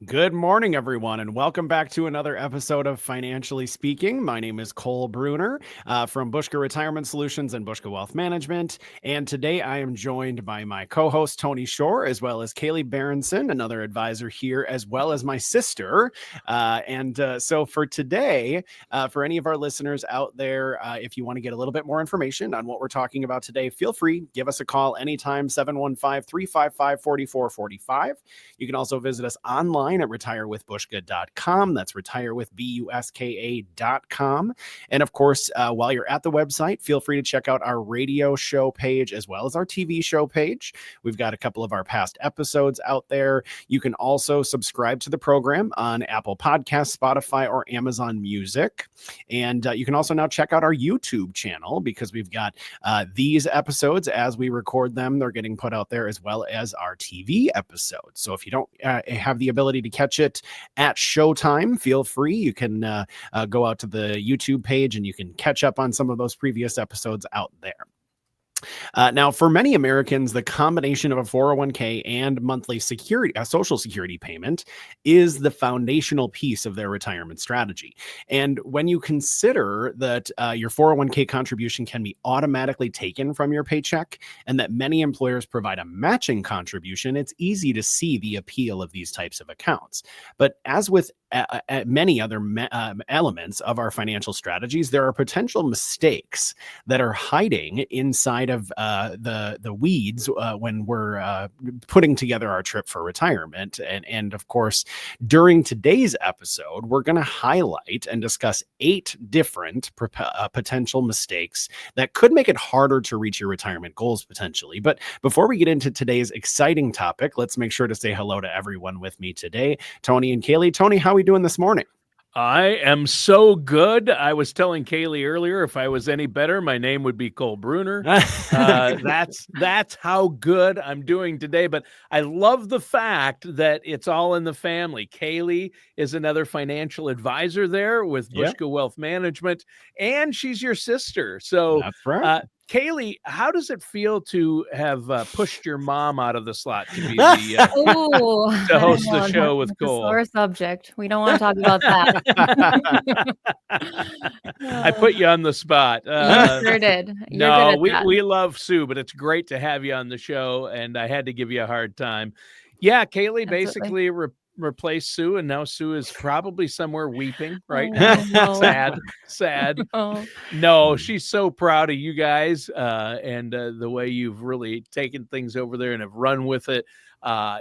Good morning, everyone, and welcome back to another episode of Financially Speaking. My name is Cole Bruner from Bushka Retirement Solutions and Bushka Wealth Management. And today I am joined by my co-host, Tony Shore, as well as Kailey Berenson, another advisor here, as well as my sister. So for today, for any of our listeners out there, if you want to get a little bit more information on what we're talking about today, feel free, give us a call anytime, 715-355-4445. You can also visit us online at retirewithbushka.com. That's retirewithbuska.com. And of course, while you're at the website, feel free to check out our radio show page as well as our TV show page. We've got a couple of our past episodes out there. You can also subscribe to the program on Apple Podcasts, Spotify, or Amazon Music. And you can also now check out our YouTube channel because we've got these episodes as we record them. They're getting put out there as well as our TV episodes. So if you don't have the ability to catch it at showtime, feel free. You can go out to the YouTube page and you can catch up on some of those previous episodes out there. Now, for many Americans, the combination of a 401k and monthly Social Security payment is the foundational piece of their retirement strategy. And when you consider that your 401k contribution can be automatically taken from your paycheck and that many employers provide a matching contribution, it's easy to see the appeal of these types of accounts. But as with many other elements of our financial strategies, there are potential mistakes that are hiding inside of the weeds when we're putting together our trip for retirement. And of course, during today's episode, we're going to highlight and discuss 8 different potential mistakes that could make it harder to reach your retirement goals potentially. But before we get into today's exciting topic, let's make sure to say hello to everyone with me today, Tony and Kailey. Tony, how are we doing this morning? I am so good. I was telling Kailey earlier, if I was any better, my name would be Cole Bruner. That's how good I'm doing today. But I love the fact that it's all in the family. Kailey is another financial advisor there with Bushka Wealth Management, and she's your sister. So that's right. Kailey, how does it feel to have pushed your mom out of the slot to be the to host the show with Cole? Sore subject. We don't want to talk about that. I put you on the spot. You sure did. You're no, good at that. we love Sue, but it's great to have you on the show, and I had to give you a hard time. Yeah, Kailey basically replaced Sue, and now Sue is probably somewhere weeping right now. No. Sad. Oh. No, she's so proud of you guys and the way you've really taken things over there and have run with it.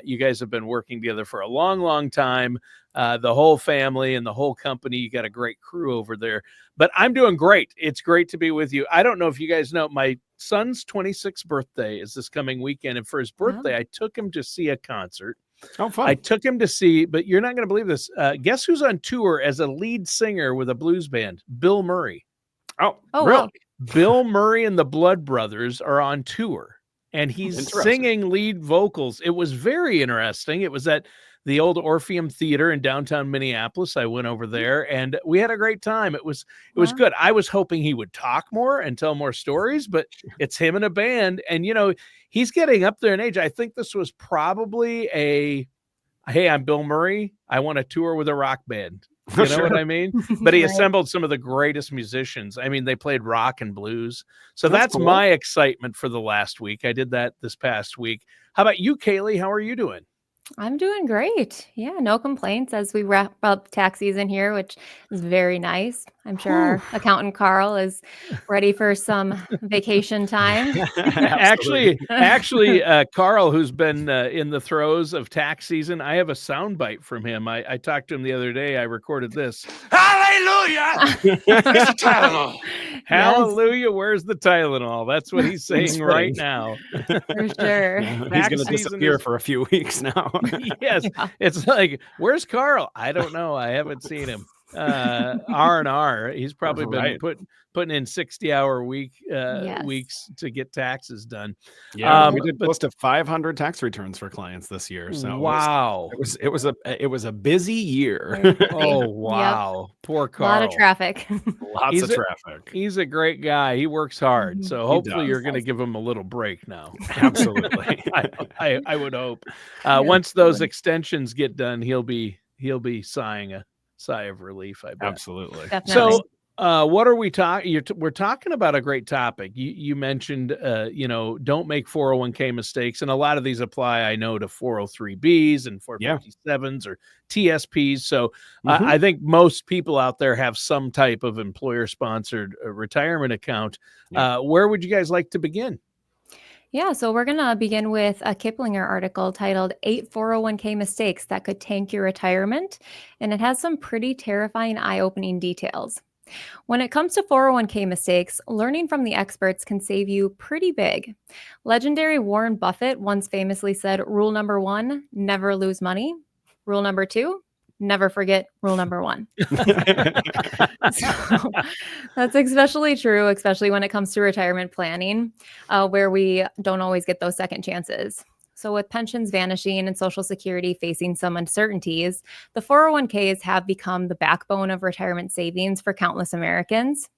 You guys have been working together for a long, long time. The whole family and the whole company, you got a great crew over there. But I'm doing great. It's great to be with you. I don't know if you guys know, my son's 26th birthday is this coming weekend. And for his birthday, I took him to see a concert. Oh, fun. I took him to see, but you're not going to believe this. Guess who's on tour as a lead singer with a blues band? Bill Murray. Oh, really? Wow. Bill Murray and the Blood Brothers are on tour, and he's singing lead vocals. It was very interesting. It was at the old Orpheum Theater in downtown Minneapolis. I went over there, and we had a great time. It was good. I was hoping he would talk more and tell more stories, but it's him and a band, and he's getting up there in age. I think this was probably hey, I'm Bill Murray. I want to tour with a rock band. You know what I mean? But he assembled some of the greatest musicians. I mean, they played rock and blues. So that's cool. My excitement for the last week. I did that this past week. How about you, Kailey? How are you doing? I'm doing great. Yeah, no complaints as we wrap up tax season here, which is very nice. I'm sure our accountant Carl is ready for some vacation time. Actually, Carl, who's been in the throes of tax season, I have a soundbite from him. I talked to him the other day. I recorded this. Hallelujah! Where's the Tylenol? Hallelujah! Where's the Tylenol? That's what he's saying right now. For sure. He's going to disappear for a few weeks now. Yes. Yeah. It's like, where's Carl? I don't know. I haven't seen him. R&R. He's probably been Right. putting in 60-hour Yes. weeks to get taxes done. Yeah, we did But close to 500 tax returns for clients this year. So wow. it was a busy year. Very busy. Oh, Yep. wow. Poor A lot of Carl. traffic. Lots of traffic. He's a great guy. He works hard. Mhm. So He hopefully does. you're going to give him a little break now. Absolutely. I would hope. Yeah, Once those absolutely. extensions get done, he'll be sighing a sigh of relief, I bet. Absolutely. Definitely. So, what are we talking? We're talking about a great topic. You mentioned, don't make 401k mistakes, and a lot of these apply, I know, to 403bs and 457s or TSPs. So, Mhm. I think most people out there have some type of employer-sponsored retirement account. Yeah. Where would you guys like to begin? Yeah, so we're going to begin with a Kiplinger article titled 8 401k Mistakes That Could Tank Your Retirement. And it has some pretty terrifying, eye opening details. When it comes to 401k mistakes, learning from the experts can save you pretty big. Legendary Warren Buffett once famously said, "Rule number 1, never lose money. Rule number 2, never forget rule number 1." So that's especially true, especially when it comes to retirement planning, where we don't always get those second chances. So, with pensions vanishing and Social Security facing some uncertainties, the 401ks have become the backbone of retirement savings for countless Americans.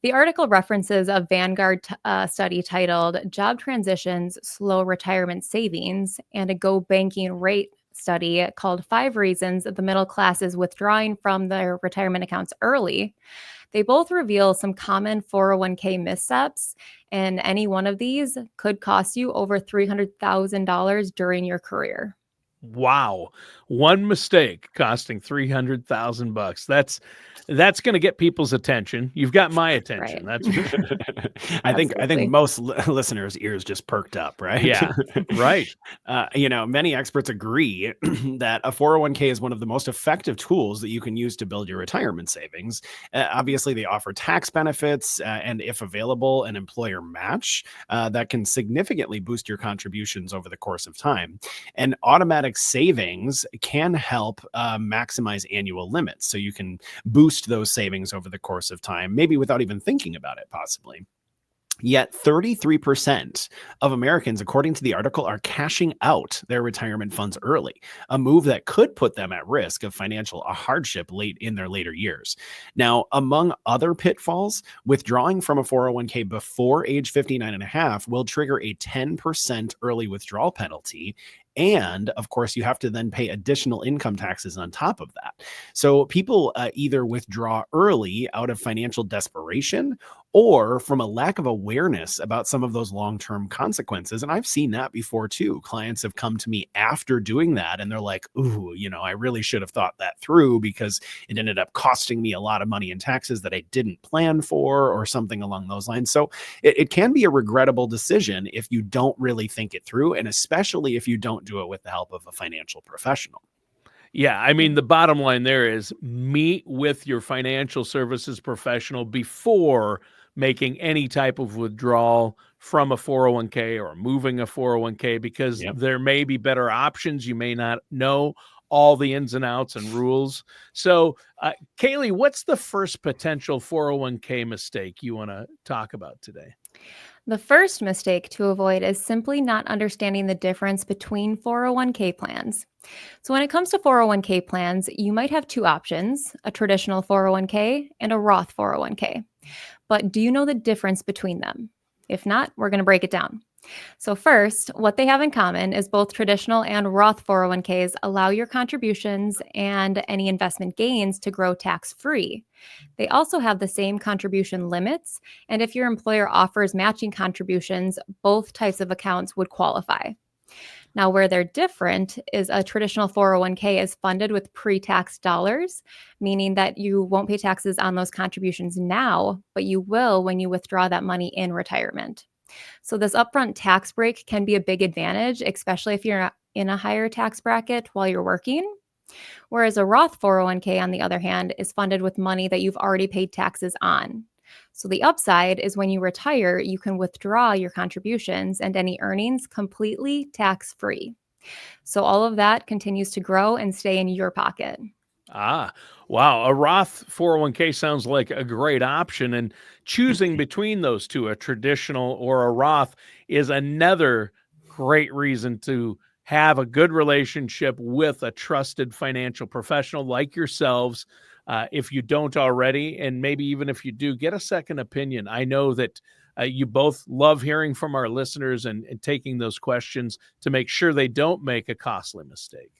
The article references a Vanguard study titled Job Transitions Slow Retirement Savings and a Go Banking Rate study called 5 Reasons the Middle Class is Withdrawing from Their Retirement Accounts Early. They both reveal some common 401k missteps, and any one of these could cost you over $300,000 during your career. Wow. One mistake costing $300,000. That's going to get people's attention. You've got my attention. Right. That's for sure. I think Absolutely. most listeners' ears just perked up, right? Yeah. Right. Many experts agree that a 401k is one of the most effective tools that you can use to build your retirement savings. Obviously, they offer tax benefits, and if available, an employer match that can significantly boost your contributions over the course of time. And automatic savings can help maximize annual limits, so you can boost those savings over the course of time, maybe without even thinking about it, possibly. Yet 33% of Americans, according to the article, are cashing out their retirement funds early, a move that could put them at risk of financial hardship late in their later years. Now, among other pitfalls, withdrawing from a 401k before age 59 and a half will trigger a 10% early withdrawal penalty. And of course, you have to then pay additional income taxes on top of that. So people either withdraw early out of financial desperation or from a lack of awareness about some of those long-term consequences. And I've seen that before too. Clients have come to me after doing that and they're like, ooh, I really should have thought that through because it ended up costing me a lot of money in taxes that I didn't plan for or something along those lines. So it can be a regrettable decision if you don't really think it through, and especially if you don't do it with the help of a financial professional. Yeah, I mean, the bottom line there is meet with your financial services professional before making any type of withdrawal from a 401k or moving a 401k, because Yep. there may be better options. You may not know all the ins and outs and rules. So, Kailey, what's the first potential 401k mistake you want to talk about today? The first mistake to avoid is simply not understanding the difference between 401k plans. So, when it comes to 401k plans, you might have 2 options: a traditional 401k and a Roth 401k. But do you know the difference between them? If not, we're going to break it down. So, first, what they have in common is both traditional and Roth 401ks allow your contributions and any investment gains to grow tax free. They also have the same contribution limits, and if your employer offers matching contributions, both types of accounts would qualify. Now, where they're different is a traditional 401k is funded with pre-tax dollars, meaning that you won't pay taxes on those contributions now, but you will when you withdraw that money in retirement. So this upfront tax break can be a big advantage, especially if you're in a higher tax bracket while you're working. Whereas a Roth 401k, on the other hand, is funded with money that you've already paid taxes on. So the upside is when you retire, you can withdraw your contributions and any earnings completely tax-free. So all of that continues to grow and stay in your pocket. Ah, wow. A Roth 401k sounds like a great option. And choosing between those two, a traditional or a Roth, is another great reason to have a good relationship with a trusted financial professional like yourselves. If you don't already, and maybe even if you do, get a second opinion. I know that you both love hearing from our listeners and taking those questions to make sure they don't make a costly mistake.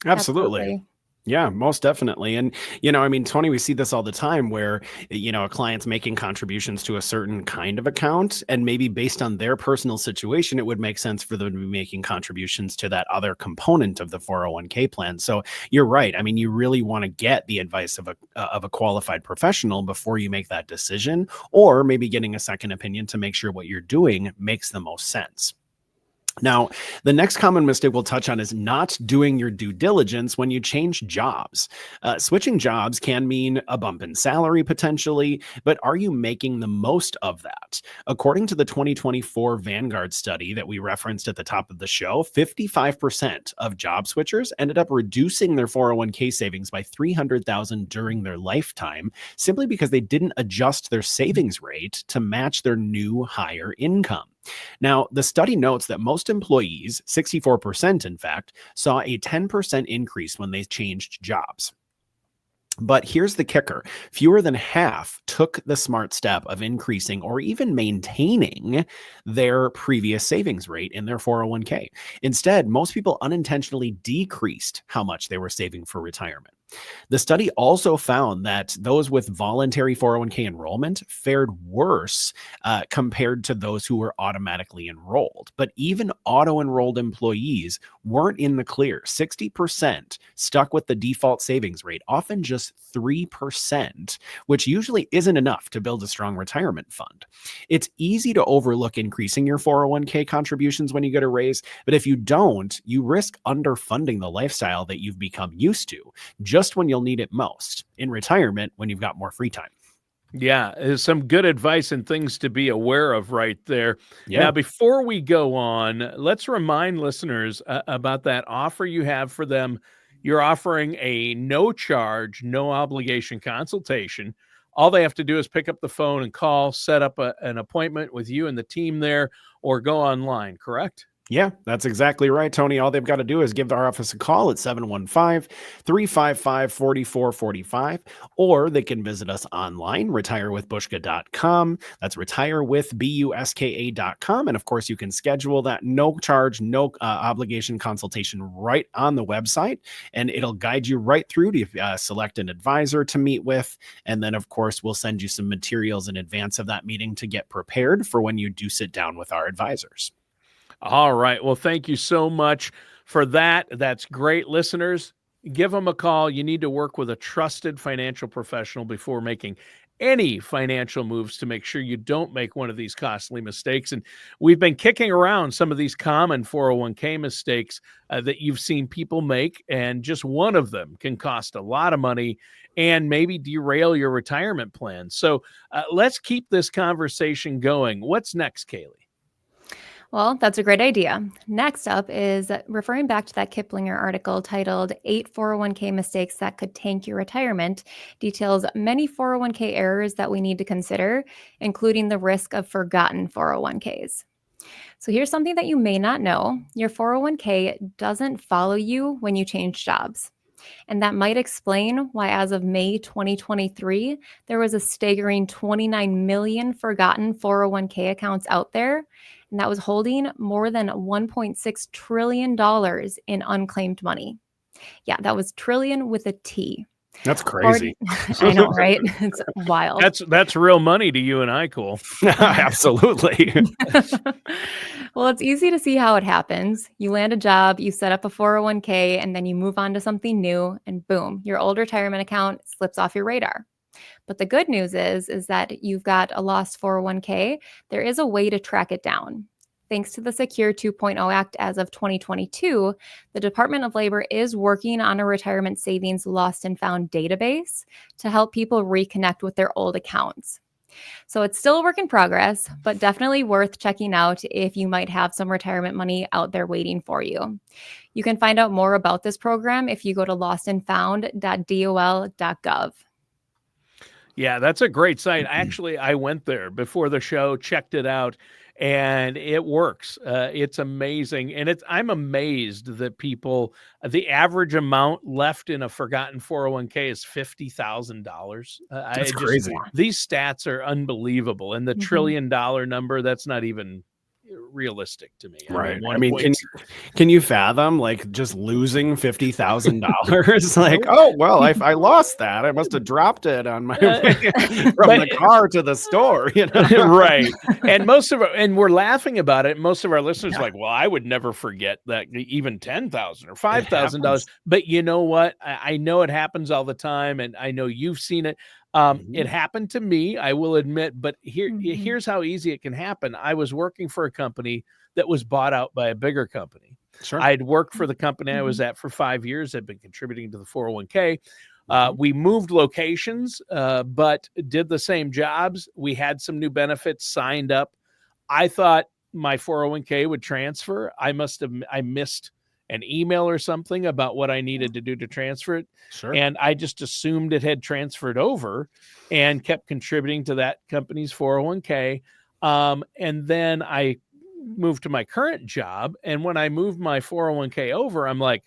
Absolutely. Absolutely. Yeah, most definitely. And, I mean, Tony, we see this all the time where, a client's making contributions to a certain kind of account. And maybe based on their personal situation, it would make sense for them to be making contributions to that other component of the 401k plan. So you're right. I mean, you really want to get the advice of a qualified professional before you make that decision, or maybe getting a second opinion to make sure what you're doing makes the most sense. Now, the next common mistake we'll touch on is not doing your due diligence when you change jobs. Switching jobs can mean a bump in salary potentially, but are you making the most of that? According to the 2024 Vanguard study that we referenced at the top of the show, 55% of job switchers ended up reducing their 401k savings by $300,000 during their lifetime, simply because they didn't adjust their savings rate to match their new higher income. Now, the study notes that most employees, 64% in fact, saw a 10% increase when they changed jobs. But here's the kicker. Fewer than half took the smart step of increasing or even maintaining their previous savings rate in their 401k. Instead, most people unintentionally decreased how much they were saving for retirement. The study also found that those with voluntary 401k enrollment fared worse compared to those who were automatically enrolled. But even auto-enrolled employees weren't in the clear. 60% stuck with the default savings rate, often just 3%, which usually isn't enough to build a strong retirement fund. It's easy to overlook increasing your 401k contributions when you get a raise, but if you don't, you risk underfunding the lifestyle that you've become used to, just when you'll need it most, in retirement when you've got more free time. Yeah, there's some good advice and things to be aware of right there. Yeah. Now, before we go on, let's remind listeners about that offer you have for them. You're offering a no charge, no obligation consultation. All they have to do is pick up the phone and call, set up an appointment with you and the team there, or go online, correct? Yeah, that's exactly right, Tony. All they've got to do is give our office a call at 715-355-4445, or they can visit us online, retirewithbushka.com. That's retirewithbuska.com. And of course, you can schedule that no charge, no obligation consultation right on the website, and it'll guide you right through to select an advisor to meet with. And then, of course, we'll send you some materials in advance of that meeting to get prepared for when you do sit down with our advisors. All right. Well, thank you so much for that. That's great. Listeners, give them a call. You need to work with a trusted financial professional before making any financial moves to make sure you don't make one of these costly mistakes. And we've been kicking around some of these common 401k mistakes that you've seen people make, and just one of them can cost a lot of money and maybe derail your retirement plan. So let's keep this conversation going. What's next, Kailey? Well, that's a great idea. Next up is referring back to that Kiplinger article titled 8 401k Mistakes That Could Tank Your Retirement, details many 401k errors that we need to consider, including the risk of forgotten 401ks. So here's something that you may not know. Your 401k doesn't follow you when you change jobs. And that might explain why, as of May 2023, there was a staggering 29 million forgotten 401k accounts out there, and that was holding more than $1.6 trillion in unclaimed money. Yeah, that was trillion with a T. That's crazy. I know, right? It's wild. That's real money to you and I, Cool. Absolutely. Well, it's easy to see how it happens. You land a job, you set up a 401k, and then you move on to something new, and boom, your old retirement account slips off your radar. But the good news is that you've got a lost 401k. There is a way to track it down. Thanks to the Secure 2.0 Act as of 2022, the Department of Labor is working on a retirement savings lost and found database to help people reconnect with their old accounts. So it's still a work in progress, but definitely worth checking out if you might have some retirement money out there waiting for you. You can find out more about this program if you go to lostandfound.dol.gov. Yeah, that's a great site. Actually, I went there before the show, checked it out, and it works. It's amazing. And I'm amazed that the average amount left in a forgotten 401k is $50,000. That's crazy. These stats are unbelievable. And the $1 trillion number, that's not even realistic to me. Right. I mean, can you fathom like just losing $50,000? Like, oh, well, I lost that. I must have dropped it on my way from the car to the store, Right. And we're laughing about it. Most of our listeners are like, well, I would never forget that, even $10,000 or $5,000. But you know what? I know it happens all the time, and I know you've seen it. It happened to me, I will admit, but here's how easy it can happen. I was working for a company that was bought out by a bigger company. Sure. I'd worked for the company I was at for 5 years. I'd been contributing to the 401k. We moved locations, but did the same jobs. We had some new benefits signed up. I thought my 401k would transfer. I missed an email or something about what I needed to do to transfer it. Sure. And I just assumed it had transferred over and kept contributing to that company's 401k. And then I moved to my current job. And when I moved my 401k over, I'm like,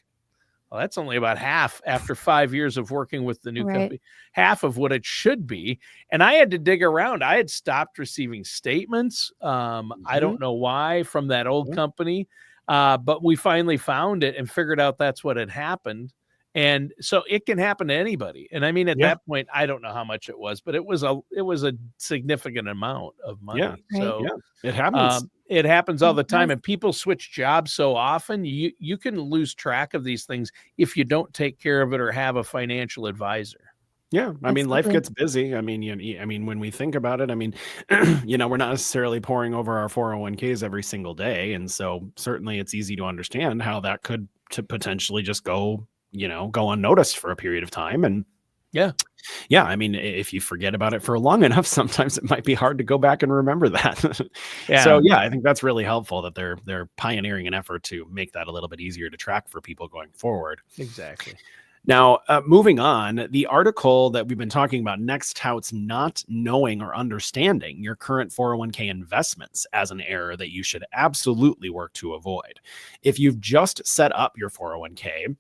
well, that's only about half after 5 years of working with the new company, half of what it should be. And I had to dig around. I had stopped receiving statements. I don't know why, from that old company. But we finally found it and figured out that's what had happened. And so it can happen to anybody. And I mean, at that point, I don't know how much it was, but it was a significant amount of money. It happens. It happens all the time. And people switch jobs so often, you can lose track of these things if you don't take care of it or have a financial advisor. Yeah. I mean, life gets busy. I mean, when we think about it, I mean, we're not necessarily pouring over our 401ks every single day. And so certainly it's easy to understand how that could potentially just go unnoticed for a period of time. And yeah, I mean, if you forget about it for long enough, sometimes it might be hard to go back and remember that. So yeah, I think that's really helpful that they're pioneering an effort to make that a little bit easier to track for people going forward. Exactly. Now, moving on, the article that we've been talking about next touts not knowing or understanding your current 401k investments as an error that you should absolutely work to avoid. If you've just set up your 401k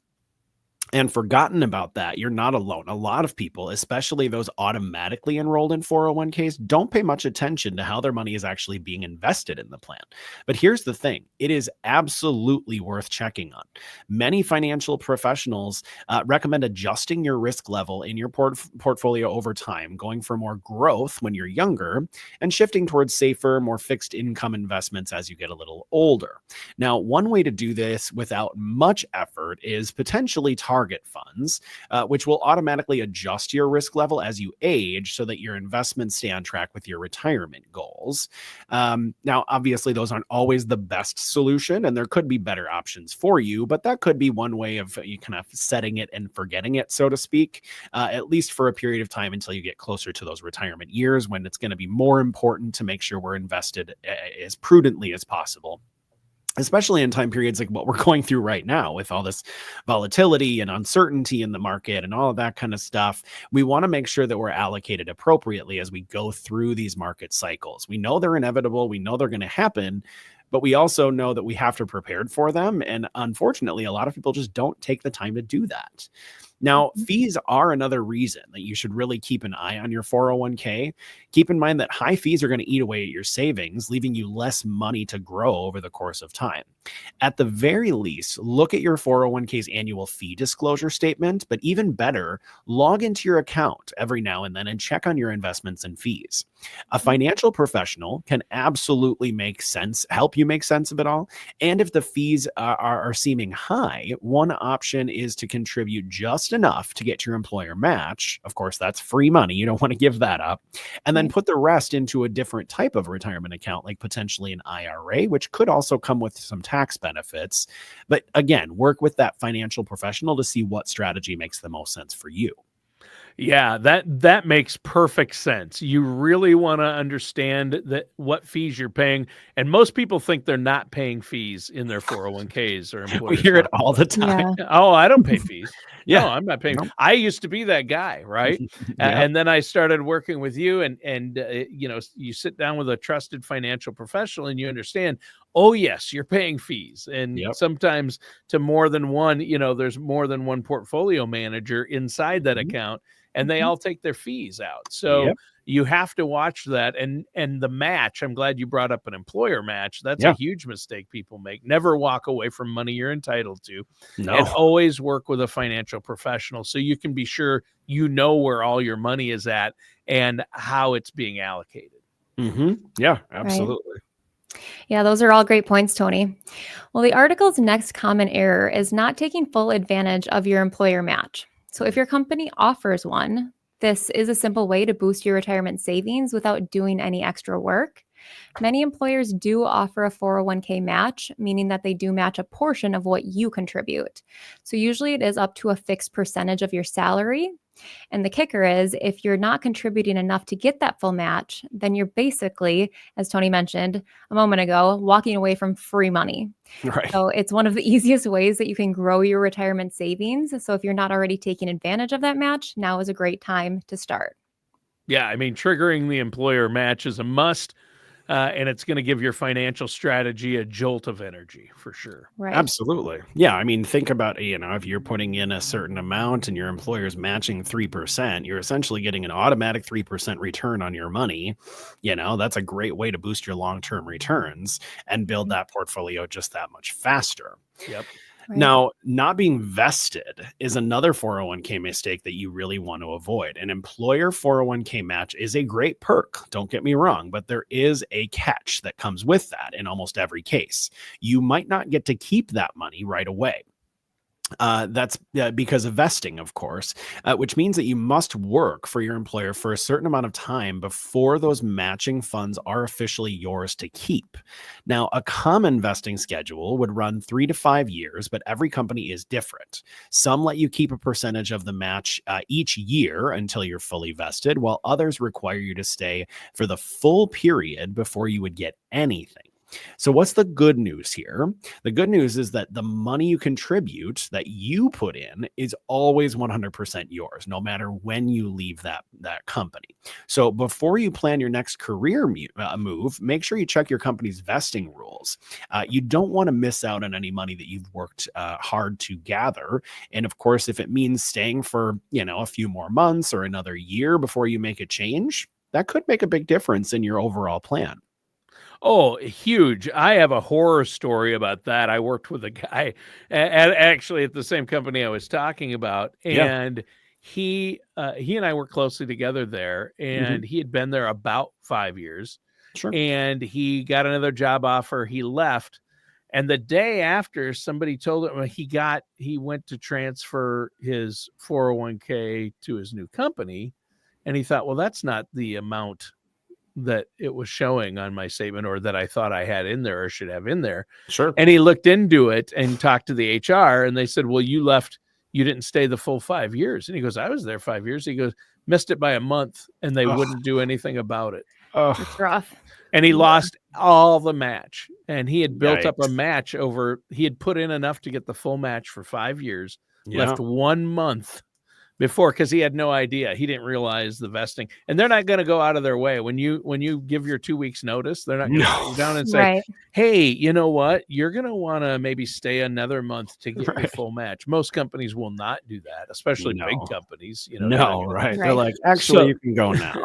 and forgotten about that, you're not alone. A lot of people, especially those automatically enrolled in 401ks, don't pay much attention to how their money is actually being invested in the plan. But here's the thing. It is absolutely worth checking on. Many financial professionals recommend adjusting your risk level in your portfolio over time, going for more growth when you're younger and shifting towards safer, more fixed income investments as you get a little older. Now, one way to do this without much effort is potentially target funds, which will automatically adjust your risk level as you age so that your investments stay on track with your retirement goals. Now, obviously, those aren't always the best solution, and there could be better options for you, but that could be one way of you kind of setting it and forgetting it, so to speak, at least for a period of time until you get closer to those retirement years when it's going to be more important to make sure we're invested as prudently as possible. Especially in time periods like what we're going through right now with all this volatility and uncertainty in the market and all of that kind of stuff. We want to make sure that we're allocated appropriately as we go through these market cycles. We know they're inevitable. We know they're going to happen, but we also know that we have to prepare for them. And unfortunately, a lot of people just don't take the time to do that. Now, fees are another reason that you should really keep an eye on your 401k. Keep in mind that high fees are going to eat away at your savings, leaving you less money to grow over the course of time. At the very least, look at your 401k's annual fee disclosure statement, but even better, log into your account every now and then and check on your investments and fees. A financial professional can absolutely help you make sense of it all. And if the fees are seeming high, one option is to contribute just enough to get your employer match. Of course, that's free money. You don't want to give that up. And then put the rest into a different type of retirement account, like potentially an IRA, which could also come with some tax benefits. But again, work with that financial professional to see what strategy makes the most sense for you. Yeah, that makes perfect sense. You really want to understand that what fees you're paying, and most people think they're not paying fees in their 401ks or We employer hear it sponsored all the plans. time. Yeah. Oh, I don't pay fees. No, Yeah. I'm not paying. Nope. I used to be that guy, right? Yep. And then I started working with you, and you sit down with a trusted financial professional, and you understand. Oh yes, you're paying fees, and Yep. sometimes to more than one. There's more than one portfolio manager inside that Mhm. account, and they Mhm. all take their fees out. So Yep. you have to watch that. And the match, I'm glad you brought up an employer match. That's a Yeah. huge mistake people make. Never walk away from money you're entitled to, and No. always work with a financial professional so you can be sure you know where all your money is at and how it's being allocated. Yeah, Right. absolutely. Yeah, those are all great points, Tony. Well, the article's next common error is not taking full advantage of your employer match. So, if your company offers one, this is a simple way to boost your retirement savings without doing any extra work. Many employers do offer a 401k match, meaning that they do match a portion of what you contribute. So, usually it is up to a fixed percentage of your salary. And the kicker is if you're not contributing enough to get that full match, then you're basically, as Tony mentioned a moment ago, walking away from free money. Right. So it's one of the easiest ways that you can grow your retirement savings. So if you're not already taking advantage of that match, now is a great time to start. Yeah, I mean, triggering the employer match is a must, and it's going to give your financial strategy a jolt of energy for sure. Right. Absolutely. Yeah. I mean, think about, if you're putting in a certain amount and your employer's matching 3%, you're essentially getting an automatic 3% return on your money. That's a great way to boost your long-term returns and build that portfolio just that much faster. Yep. Right. Now, not being vested is another 401k mistake that you really want to avoid. An employer 401k match is a great perk, don't get me wrong, but there is a catch that comes with that in almost every case. You might not get to keep that money right away. That's because of vesting, of course, which means that you must work for your employer for a certain amount of time before those matching funds are officially yours to keep. Now, a common vesting schedule would run 3 to 5 years, but every company is different. Some let you keep a percentage of the match each year until you're fully vested, while others require you to stay for the full period before you would get anything. So, what's the good news here? The good news is that the money you contribute that you put in is always 100% yours, no matter when you leave that company. So, before you plan your next career move, make sure you check your company's vesting rules. You don't want to miss out on any money that you've worked hard to gather. And of course, if it means staying for a few more months or another year before you make a change, that could make a big difference in your overall plan. Oh, huge. I have a horror story about that. I worked with a guy actually at the same company I was talking about, Yeah, and he and I worked closely together there, hmm and he had been there about 5 years, sure. and he got another job offer. He left, and the day after, somebody told him he went to transfer his 401k to his new company, and he thought, well, that's not the amount that it was showing on my statement or that I thought I had in there or should have in there. Sure. And he looked into it and talked to the HR, and they said, well, you didn't stay the full 5 years. And he goes, I was there 5 years. He goes, missed it by a month, and they Ugh. wouldn't do anything about it. It's Oh, rough. And he lost all the match, and he had built up a yikes. match he had put in enough to get the full match for 5 years, Yeah. left 1 month before, because he had no idea. He didn't realize the vesting, and they're not going to go out of their way when you give your 2 weeks notice. They're not going to sit No. you down and say, Right. hey, you know what, you're going to want to maybe stay another month to get your Right. full match. Most companies will not do that, especially big No. companies. They're not No, gonna, right. They're Right. like, actually, so you can go now.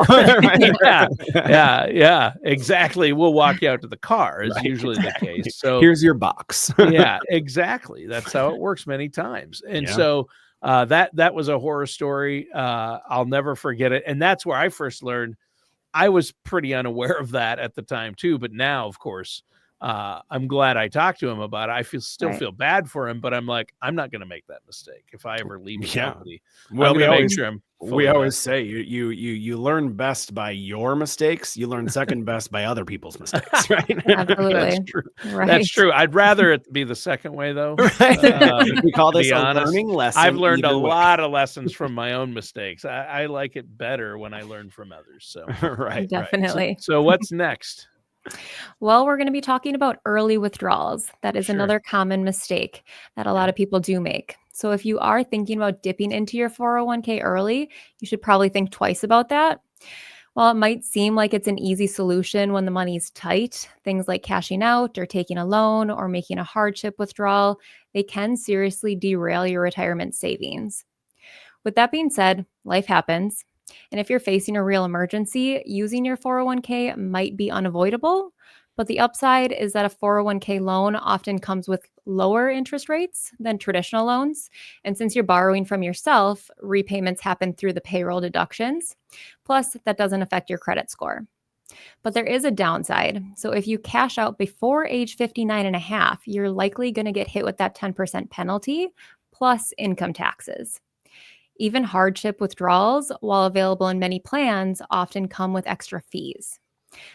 yeah, exactly. We'll walk you out to the car is Right, usually the exactly. case. So Here's your box. yeah, exactly. That's how it works many times. And Yeah. so that was a horror story. I'll never forget it. And that's where I first learned. I was pretty unaware of that at the time too, but now, of course, I'm glad I talked to him about it. I still Right. feel bad for him, but I'm like, I'm not going to make that mistake if I ever leave a company. Well, I'm going to make sure I'm fully we always vested. say you learn best by your mistakes. You learn second best by other people's mistakes, right? Absolutely. That's true. Right. That's true. I'd rather it be the second way, though. Right. We call To this be a honest, learning lesson. I've learned a either way. lot of lessons from my own mistakes. I like it better when I learn from others. So Right. Definitely. So what's next? Well, we're going to be talking about early withdrawals. That is Sure. another common mistake that a lot of people do make. So if you are thinking about dipping into your 401k early, you should probably think twice about that. While it might seem like it's an easy solution when the money's tight, things like cashing out or taking a loan or making a hardship withdrawal, they can seriously derail your retirement savings. With that being said, life happens. And if you're facing a real emergency, using your 401k might be unavoidable. But the upside is that a 401k loan often comes with lower interest rates than traditional loans. And since you're borrowing from yourself, repayments happen through the payroll deductions. Plus, that doesn't affect your credit score. But there is a downside. So if you cash out before age 59 and a half, you're likely going to get hit with that 10% penalty plus income taxes. Even hardship withdrawals, while available in many plans, often come with extra fees.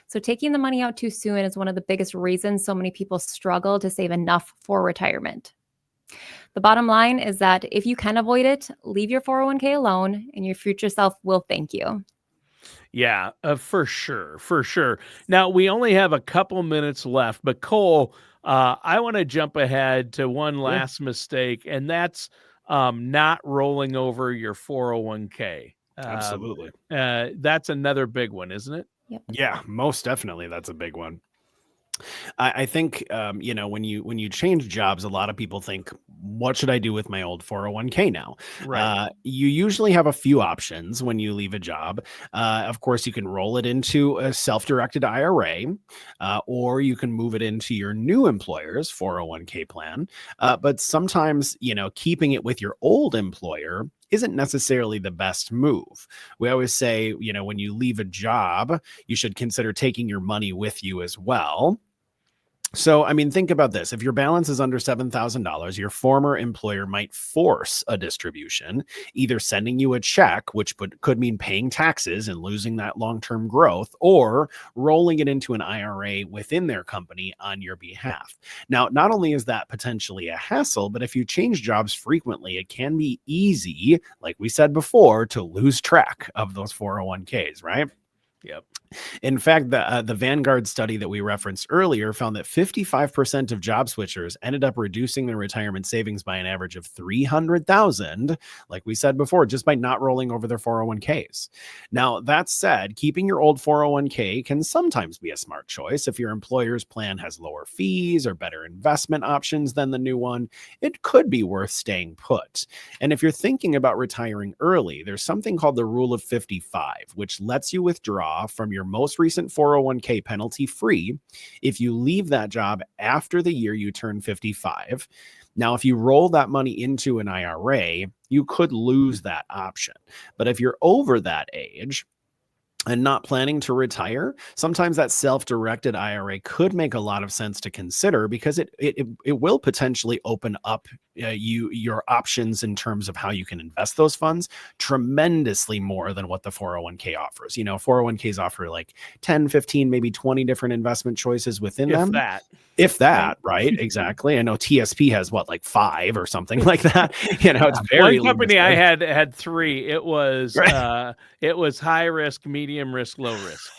So taking the money out too soon is one of the biggest reasons so many people struggle to save enough for retirement. The bottom line is that if you can avoid it, leave your 401k alone and your future self will thank you. Yeah, for sure. For sure. Now, we only have a couple minutes left, but Cole, I want to jump ahead to one last mistake, and that's not rolling over your 401k. Absolutely. That's another big one, isn't it? Yep. Yeah, most definitely. That's a big one. I think when you change jobs, a lot of people think, what should I do with my old 401k now? Right. You usually have a few options when you leave a job. Of course, you can roll it into a self-directed IRA, or you can move it into your new employer's 401k plan. But sometimes, keeping it with your old employer isn't necessarily the best move. We always say, when you leave a job, you should consider taking your money with you as well. So, I mean, think about this. If your balance is under $7,000, your former employer might force a distribution, either sending you a check, which could mean paying taxes and losing that long-term growth, or rolling it into an IRA within their company on your behalf. Now, not only is that potentially a hassle, but if you change jobs frequently, it can be easy, like we said before, to lose track of those 401ks, right? Yep. In fact, the Vanguard study that we referenced earlier found that 55% of job switchers ended up reducing their retirement savings by an average of $300,000, like we said before, just by not rolling over their 401ks. Now, that said, keeping your old 401k can sometimes be a smart choice. If your employer's plan has lower fees or better investment options than the new one, it could be worth staying put. And if you're thinking about retiring early, there's something called the Rule of 55, which lets you withdraw from your most recent 401k penalty free if you leave that job after the year you turn 55. Now, if you roll that money into an IRA, you could lose that option. But if you're over that age and not planning to retire, sometimes that self-directed IRA could make a lot of sense to consider, because it will potentially open up your options in terms of how you can invest those funds tremendously more than what the 401k offers. 401ks offer like 10, 15, maybe 20 different investment choices within them. If that, right? Exactly. I know TSP has like 5 or something like that. It's very one company limited. I had 3. It was high risk, medium risk, low risk.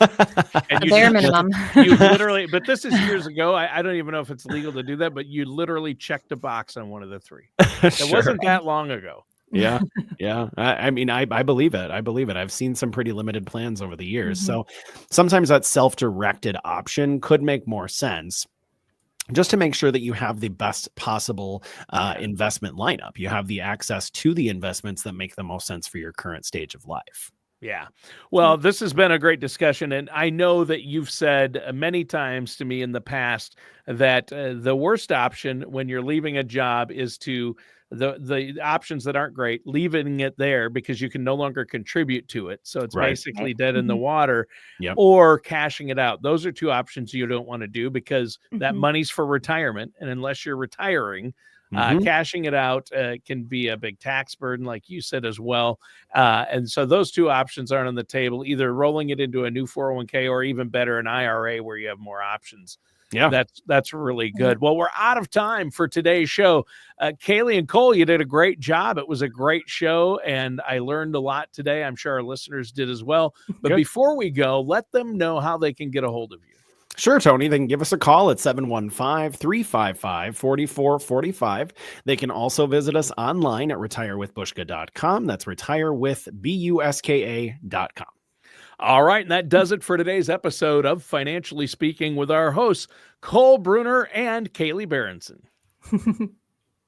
And A bare minimum. You literally, but this is years ago. I don't even know if it's legal to do that, but you literally checked a box on one of the 3. It wasn't that long ago. Yeah. I mean, I believe it. I believe it. I've seen some pretty limited plans over the years. So sometimes that self-directed option could make more sense, just to make sure that you have the best possible investment lineup. You have the access to the investments that make the most sense for your current stage of life. Yeah. Well, this has been a great discussion. And I know that you've said many times to me in the past that the worst option when you're leaving a job is to the options that aren't great, leaving it there because you can no longer contribute to it. So it's Right. basically dead in the water, Yep. or cashing it out. Those are two options you don't want to do because that Mhm. money's for retirement. And unless you're retiring, cashing it out can be a big tax burden, like you said as well. And so those two options aren't on the table, either rolling it into a new 401k or even better, an IRA where you have more options. Yeah. That's really good. Well, we're out of time for today's show. Kailey and Cole, you did a great job. It was a great show, and I learned a lot today. I'm sure our listeners did as well. But Good. before we go, let them know how they can get a hold of you. Sure, Tony. They can give us a call at 715-355-4445. They can also visit us online at retirewithbushka.com. That's retirewithbuska.com. All right, and that does it for today's episode of Financially Speaking with our hosts, Cole Bruner and Kailey Berenson.